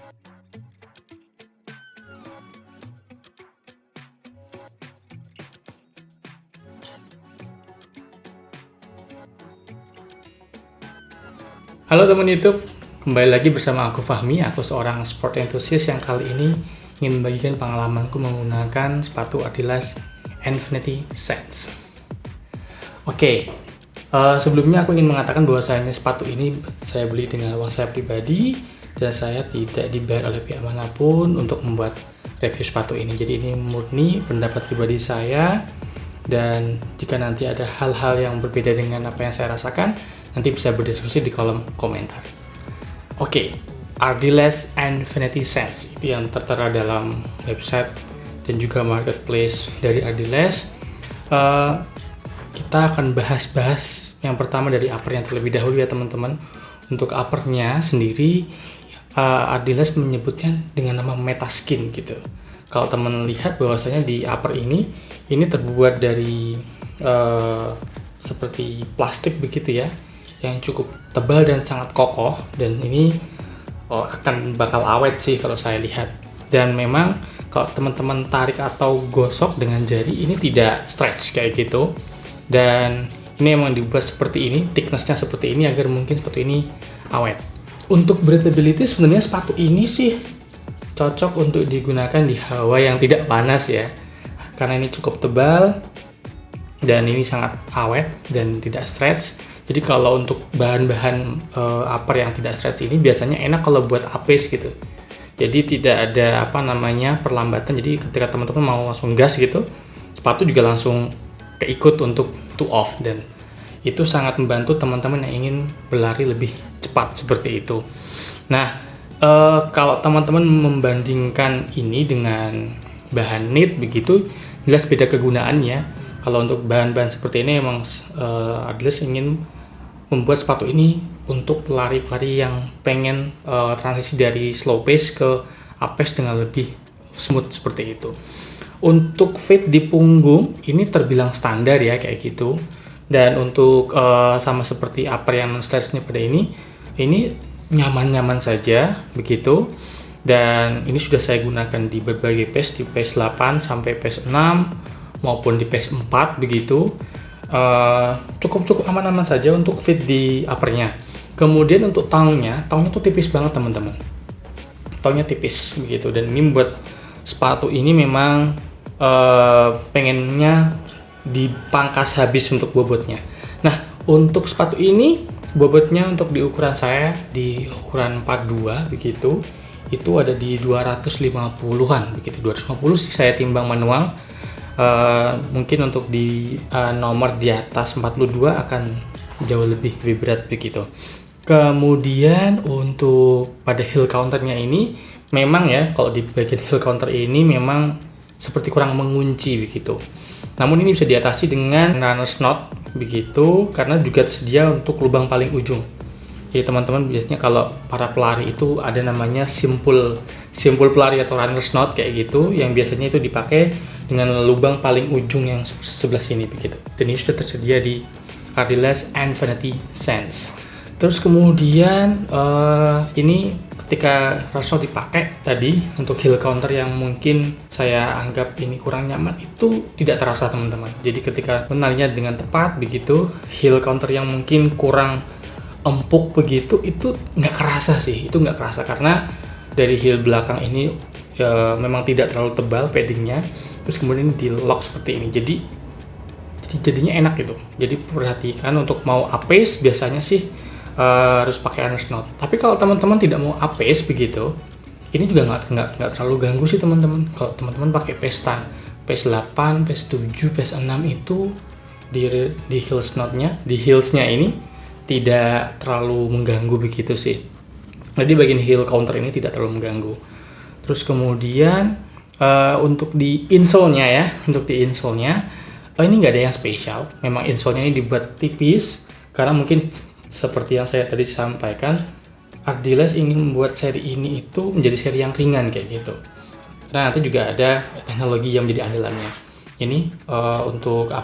Halo teman YouTube, kembali lagi bersama aku Fahmi. Aku seorang sport enthusiast yang kali ini ingin membagikan pengalamanku menggunakan sepatu Adidas Infinity Sense. Oke, sebelumnya aku ingin mengatakan bahwasanya sepatu ini saya beli dengan uang saya pribadi dan saya tidak dibayar oleh pihak manapun untuk membuat review sepatu ini. Jadi ini murni pendapat pribadi saya, dan jika nanti ada hal-hal yang berbeda dengan apa yang saya rasakan, nanti bisa berdiskusi di kolom komentar. Oke, Adidas Infinity Sense itu yang tertera dalam website dan juga marketplace dari Adidas. Kita akan bahas yang pertama dari uppernya terlebih dahulu ya teman-teman. Untuk uppernya sendiri, Adidas menyebutnya dengan nama Metaskin gitu. Kalau teman lihat bahwasanya di upper ini terbuat dari seperti plastik begitu ya, yang cukup tebal dan sangat kokoh, dan ini akan bakal awet sih kalau saya lihat. Dan memang kalau teman-teman tarik atau gosok dengan jari ini tidak stretch kayak gitu, dan ini emang dibuat seperti ini, thicknessnya seperti ini agar mungkin sepatu ini awet. Untuk breathability sebenarnya sepatu ini sih cocok untuk digunakan di hawa yang tidak panas ya, karena ini cukup tebal dan ini sangat awet dan tidak stretch. Jadi kalau untuk bahan-bahan upper yang tidak stretch ini biasanya enak kalau buat apes gitu. Jadi tidak ada perlambatan. Jadi ketika teman-teman mau langsung gas gitu, sepatu juga langsung keikut untuk to off, dan itu sangat membantu teman-teman yang ingin berlari lebih cepat seperti itu. Nah, kalau teman-teman membandingkan ini dengan bahan knit begitu, jelas beda kegunaannya. Kalau untuk bahan-bahan seperti ini emang Adidas ingin membuat sepatu ini untuk pelari-pelari yang pengen transisi dari slow pace ke up pace dengan lebih smooth seperti itu. Untuk fit di punggung ini terbilang standar ya kayak gitu. Dan untuk sama seperti upper yang non-stretchnya pada ini nyaman-nyaman saja begitu. Dan ini sudah saya gunakan di berbagai pace, di pace 8 sampai pace 6 maupun di pace 4 begitu. Cukup aman-aman saja untuk fit di uppernya. Kemudian untuk tongue-nya tuh tipis banget teman-teman. Tongue-nya tipis begitu, dan ini membuat sepatu ini memang pengennya dipangkas habis untuk bobotnya. Nah, untuk sepatu ini bobotnya untuk di ukuran saya di ukuran 42 begitu, itu ada di 250-an begitu. 250 sih saya timbang manual. Mungkin untuk di nomor di atas 42 akan jauh lebih berat begitu. Kemudian untuk pada heel counternya ini memang ya, kalau di bagian heel counter ini memang seperti kurang mengunci begitu. Namun ini bisa diatasi dengan runner's knot begitu, karena juga tersedia untuk lubang paling ujung. Jadi teman-teman biasanya kalau para pelari itu ada namanya simpul pelari atau runner's knot kayak gitu, yang biasanya itu dipakai dengan lubang paling ujung yang sebelah sini begitu. Dan ini sudah tersedia di Adidas Infinity Sense. Terus kemudian ini ketika runner's knot dipakai tadi untuk heel counter yang mungkin saya anggap ini kurang nyaman, itu tidak terasa teman-teman. Jadi ketika menarinya dengan tepat begitu, heel counter yang mungkin kurang empuk begitu, itu nggak kerasa sih, itu nggak kerasa karena dari heel belakang ini memang tidak terlalu tebal paddingnya, terus kemudian di lock seperti ini, jadinya enak gitu. Jadi perhatikan untuk mau up pace biasanya sih harus pakai runner's knot. Tapi kalau teman-teman tidak mau up pace begitu, ini juga nggak terlalu ganggu sih teman-teman. Kalau teman-teman pakai pace 8, pace 7, pace 6 itu di heelsnya ini tidak terlalu mengganggu begitu sih. Jadi bagian heel counter ini tidak terlalu mengganggu. Terus kemudian untuk di insole-nya ini nggak ada yang spesial. Memang insole-nya ini dibuat tipis karena mungkin seperti yang saya tadi sampaikan, Adidas ingin membuat seri ini itu menjadi seri yang ringan kayak gitu. Nah, nanti juga ada teknologi yang menjadi andalannya. Ini untuk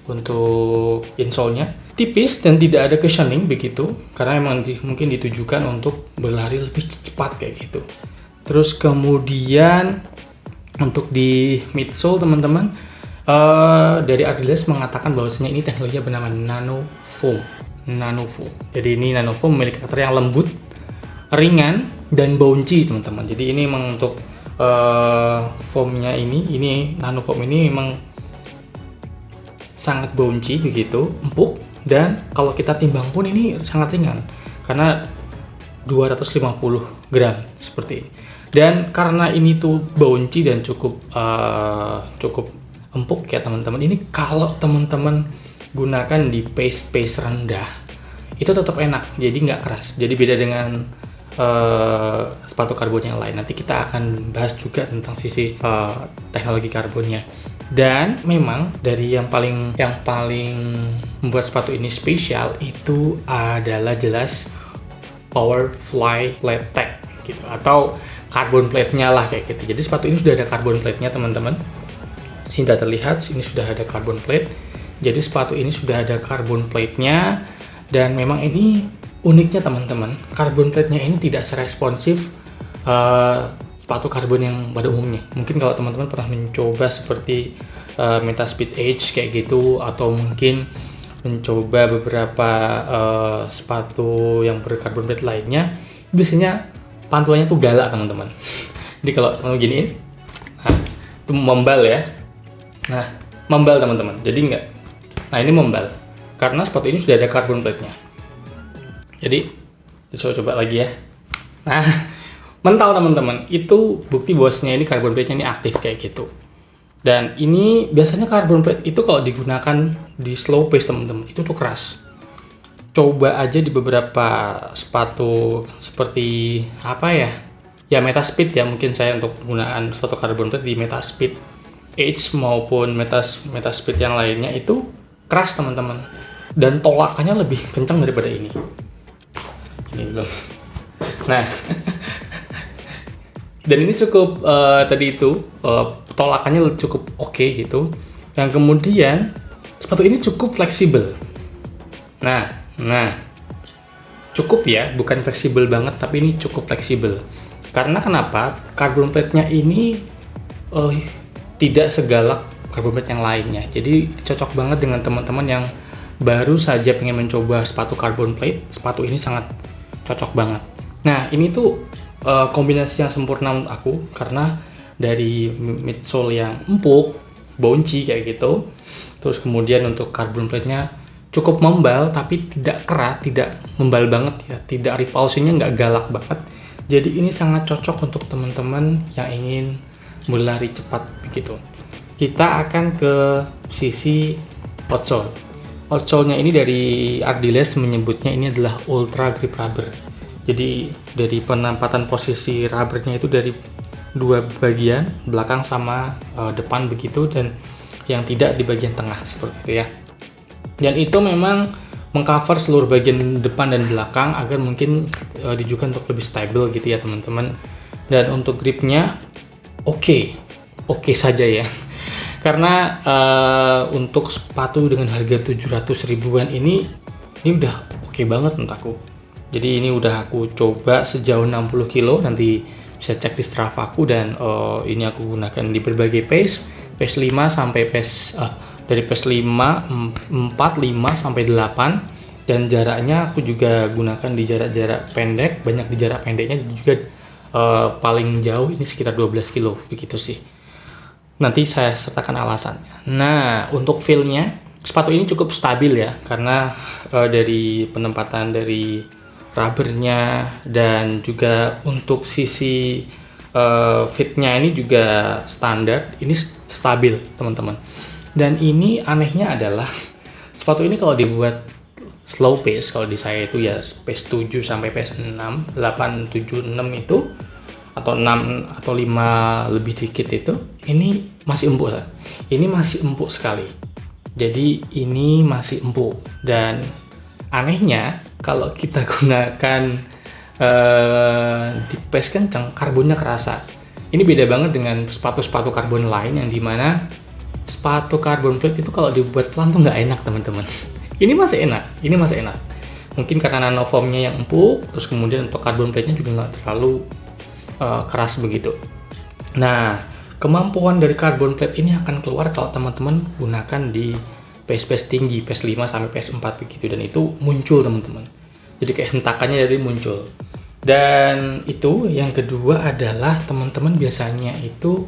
untuk insole-nya. Tipis dan tidak ada cushioning begitu, karena emang mungkin ditujukan untuk berlari lebih cepat kayak gitu. Terus kemudian untuk di midsole teman-teman, dari Adidas mengatakan bahwasanya ini teknologinya bernama nano foam. Jadi ini nano foam memiliki karakter yang lembut, ringan, dan bouncy teman-teman. Jadi ini memang untuk foamnya ini nano foam ini memang sangat bouncy begitu, empuk, dan kalau kita timbang pun ini sangat ringan karena 250 gram seperti ini. Dan karena ini tuh bouncy dan cukup empuk ya teman-teman. Ini kalau teman-teman gunakan di pace rendah itu tetap enak, jadi nggak keras. Jadi beda dengan sepatu karbon yang lain. Nanti kita akan bahas juga tentang sisi teknologi karbonnya. Dan memang dari yang paling membuat sepatu ini spesial itu adalah jelas Powerfly Plate Tech gitu, atau carbon plate-nya lah kayak gitu. Jadi sepatu ini sudah ada carbon plate-nya teman-teman. Sini sudah terlihat, ini sudah ada carbon plate. Jadi sepatu ini sudah ada carbon plate-nya, dan memang ini uniknya teman-teman, carbon plate-nya ini tidak seresponsif sepatu karbon yang pada umumnya. Mungkin kalau teman-teman pernah mencoba seperti Metaspeed Edge kayak gitu, atau mungkin mencoba beberapa sepatu yang berkarbon plate lainnya, biasanya pantulannya tuh galak teman-teman. Jadi kalau teman giniin, nah, itu membal ya. Nah, membal teman-teman. Jadi enggak. Nah, ini membal karena sepatu ini sudah ada carbon plate-nya. Jadi coba lagi ya. Nah, mental teman-teman, itu bukti bahwasanya ini carbon plate-nya ini aktif kayak gitu. Dan ini biasanya carbon plate itu kalau digunakan di slow pace teman-teman, itu tuh keras. Coba aja di beberapa sepatu seperti apa ya? Ya Metaspeed ya, mungkin saya untuk penggunaan sepatu carbon plate di Metaspeed Edge maupun Metaspeed yang lainnya itu keras teman-teman. Dan tolakannya lebih kencang daripada ini. Ini belum. Nah, dan ini cukup tadi itu tolakannya cukup oke gitu. Yang kemudian sepatu ini cukup fleksibel. Nah, cukup ya, bukan fleksibel banget, tapi ini cukup fleksibel. Karena kenapa? Carbon plate-nya ini tidak segalak carbon plate yang lainnya. Jadi cocok banget dengan teman-teman yang baru saja pengen mencoba sepatu carbon plate. Sepatu ini sangat cocok banget. Nah, ini tuh kombinasi yang sempurna menurut aku, karena dari midsole yang empuk, bouncy kayak gitu, terus kemudian untuk carbon plate-nya cukup membal tapi tidak keras, tidak membal banget ya, tidak repulsinya nggak galak banget. Jadi ini sangat cocok untuk teman-teman yang ingin berlari cepat begitu. Kita akan ke sisi outsole. Outsole-nya ini dari Adidas menyebutnya ini adalah ultra grip rubber. Jadi dari penempatan posisi rubbernya itu dari dua bagian, belakang sama depan begitu, dan yang tidak di bagian tengah seperti itu ya. Dan itu memang mengcover seluruh bagian depan dan belakang agar mungkin ditujukan untuk lebih stable gitu ya teman-teman. Dan untuk gripnya oke saja ya. Karena untuk sepatu dengan harga 700 ribuan ini udah oke banget menurut aku. Jadi ini udah aku coba sejauh 60 kilo, nanti bisa cek di Strava aku, dan ini aku gunakan di berbagai pace 5 sampai pace dari pace 5, 4, 5 sampai 8, dan jaraknya aku juga gunakan di jarak-jarak pendek, banyak di jarak pendeknya juga paling jauh ini sekitar 12 kilo begitu sih. Nanti saya sertakan alasannya. Nah, untuk feel-nya sepatu ini cukup stabil ya, karena dari penempatan dari rubbernya dan juga untuk sisi fitnya ini juga standar, ini stabil teman-teman. Dan ini anehnya adalah sepatu ini kalau dibuat slow pace, kalau di saya itu ya pace 7 sampai pace 6, 8, 7, 6 itu, atau 6 atau 5 lebih dikit itu, ini masih empuk. Ini masih empuk sekali. Jadi ini masih empuk, dan anehnya kalau kita gunakan di pace kencang, karbonnya kerasa. Ini beda banget dengan sepatu-sepatu karbon lain yang dimana sepatu carbon plate itu kalau dibuat pelan tuh nggak enak teman-teman. Ini masih enak. Mungkin karena nanofoamnya yang empuk, terus kemudian untuk carbon plate-nya juga nggak terlalu keras begitu. Nah, kemampuan dari carbon plate ini akan keluar kalau teman-teman gunakan di pace-pace tinggi, pace 5 sampai pace 4 begitu, dan itu muncul teman-teman. Jadi kayak hentakannya jadi muncul. Dan itu yang kedua adalah teman-teman biasanya itu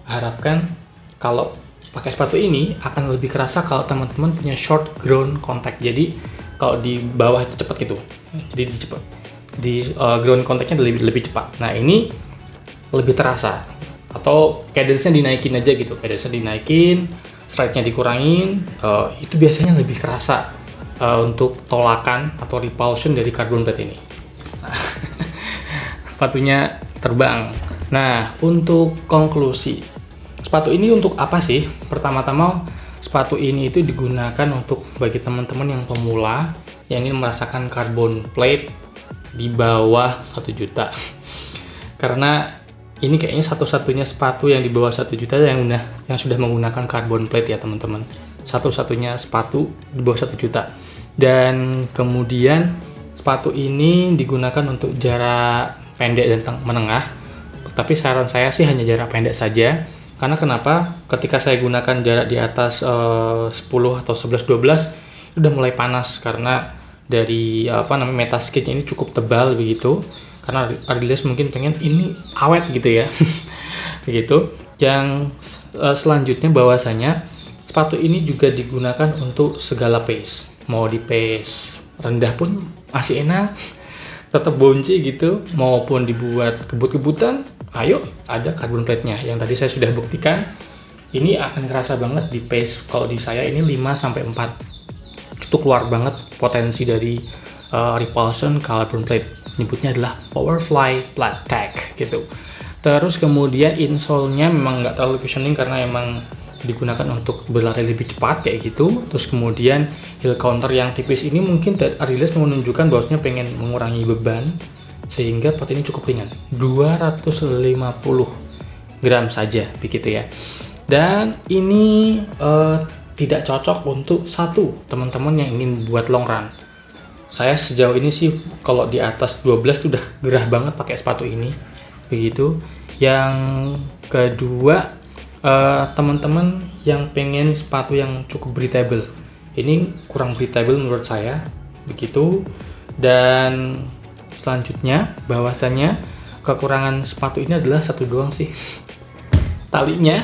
harapkan kalau pakai sepatu ini akan lebih kerasa kalau teman-teman punya short ground contact. Jadi kalau di bawah itu cepat gitu. Jadi ground contactnya lebih cepat. Nah, ini lebih terasa. Atau cadence-nya dinaikin aja gitu. Cadence-nya dinaikin, stride-nya dikurangin, itu biasanya lebih kerasa untuk tolakan atau repulsion dari carbon plate ini. Nah, sepatunya terbang. Nah, untuk konklusi, sepatu ini untuk apa sih? Pertama-tama, sepatu ini itu digunakan untuk bagi teman-teman yang pemula yang ingin merasakan carbon plate di bawah 1 juta. Karena ini kayaknya satu-satunya sepatu yang di bawah 1 juta yang sudah menggunakan carbon plate ya teman-teman. Satu-satunya sepatu di bawah 1 juta. Dan kemudian sepatu ini digunakan untuk jarak pendek dan menengah. Tapi saran saya sih hanya jarak pendek saja. Karena kenapa? Ketika saya gunakan jarak di atas 10 atau 11-12 udah mulai panas karena dari metaskinnya ini cukup tebal begitu. Karena Adidas mungkin pengen ini awet gitu ya. Begitu. Yang selanjutnya bahwasanya sepatu ini juga digunakan untuk segala pace. Mau di pace rendah pun masih enak, tetap bouncy gitu, maupun dibuat kebut-kebutan, ayo ada carbon plate-nya. Yang tadi saya sudah buktikan, ini akan kerasa banget di pace. Kalau di saya ini 5-4. Itu keluar banget potensi dari repulsion carbon plate. Nyebutnya adalah Powerfly Flat Tech gitu. Terus kemudian insole-nya memang nggak terlalu cushioning karena emang digunakan untuk berlari lebih cepat kayak gitu. Terus kemudian heel counter yang tipis ini mungkin Adidas menunjukkan bahwasanya pengen mengurangi beban sehingga pot ini cukup ringan, 250 gram saja begitu ya. Dan ini tidak cocok untuk teman-teman yang ingin buat long run. Saya sejauh ini sih kalau di atas 12 sudah gerah banget pakai sepatu ini begitu. Yang kedua, teman-teman yang pengen sepatu yang cukup breathable, ini kurang breathable menurut saya begitu. Dan selanjutnya bahwasanya kekurangan sepatu ini adalah satu doang sih, talinya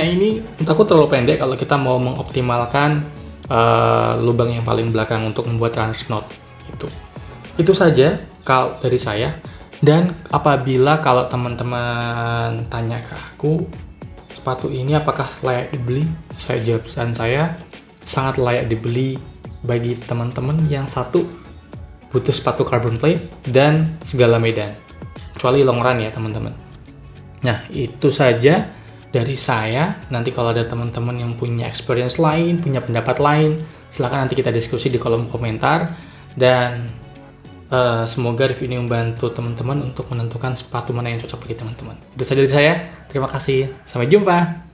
ini takut terlalu pendek kalau kita mau mengoptimalkan lubang yang paling belakang untuk membuat runner's knot. Itu saja kalau dari saya. Dan apabila kalau teman-teman tanya ke aku, sepatu ini apakah layak dibeli? Saya jawab, saya sangat layak dibeli bagi teman-teman yang satu butuh sepatu carbon plate dan segala medan, kecuali long run ya teman-teman. Nah, itu saja dari saya. Nanti kalau ada teman-teman yang punya experience lain, punya pendapat lain, silakan nanti kita diskusi di kolom komentar. Dan semoga review ini membantu teman-teman untuk menentukan sepatu mana yang cocok bagi teman-teman. Itu saja dari saya. Terima kasih. Sampai jumpa.